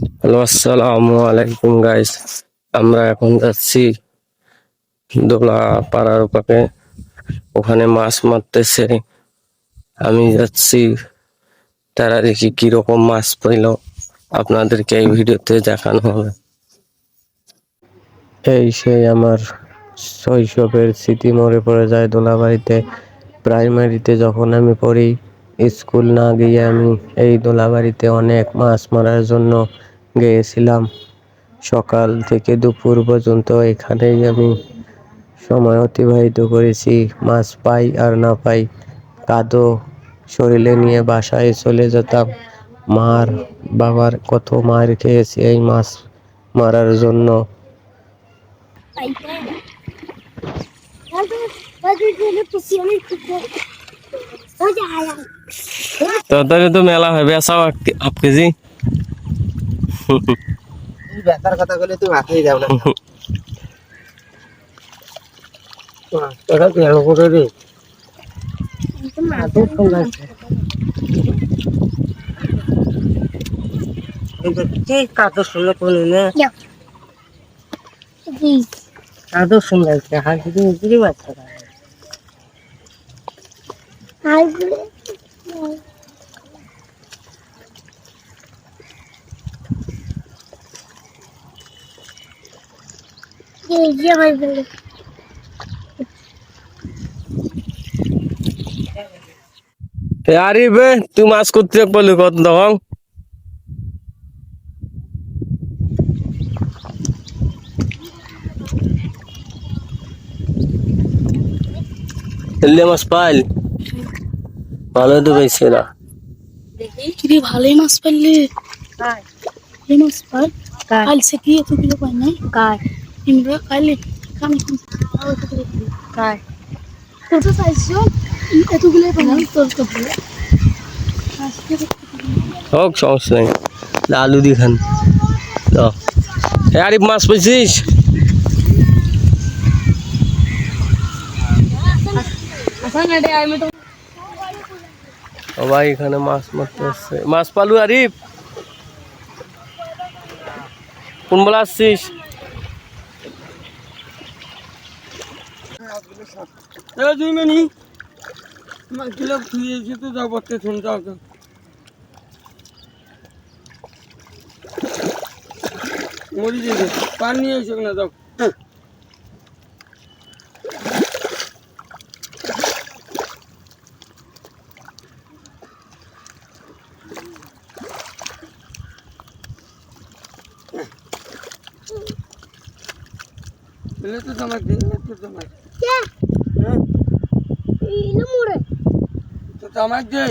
Hello, আসসালামু আলাইকুম guys. আমরা এখন যাচ্ছি দোলা পাড়ার পাকে, ওখানে মাছ মারতেছে। আমি যাচ্ছি, তারা দেখি কিরকম মাছ পাইল, আপনাদেরকে এই ভিডিওতে দেখানো হবে। এই সেই আমার শৈশবের স্মৃতি মনে পড়ে যায় দোলাবাড়িতে। প্রাইমারিতে যখন আমি পড়ি, স্কুল না গিয়ে আমি এই দোলাবাড়িতে অনেক মাছ মারার জন্য গিয়েছিলাম। সকাল থেকে দুপুর পর্যন্ত এখানেই আমি সময় অতিবাহিত করেছি। মাছ পাই আর না পাই, কাদো শরীরে নিয়ে বাসায় চলে যেতাম। বাবার কত মার খেয়েছি এই মাছ মারার জন্য। তাড়াতাড়ি তো মেলা হবে, আসাও 8 কেজি। বেতার কথা বলে তুই মাথায় যাও না। কাদর শুনলে কোনে না কাদর শুনলে হাত দিয়ে বাচ্চা আরিফ, তুই মাছ করতে বলি কত তখন মাছ পাইল? ভালো তো পাইছে না। কিরে ভালোই মাছ পাইলে। এই মাছ পাই কালছে কি এতগুলো পাই নাই আমরা কালে কানে তোর তো চাইছো এতগুলো পাই না তোর তো ভালো হোক, সমস্যা নেই। আলু দিয়ে খান। আরিফ, মাছ পাইছিস? সবাই এখানে মাছ মারতে আসছে। মাছ পালু আরিফ? কোন বেলা আসছিস? পানি এসে না যাও তো জমা দিন তো জমা তো জমা দে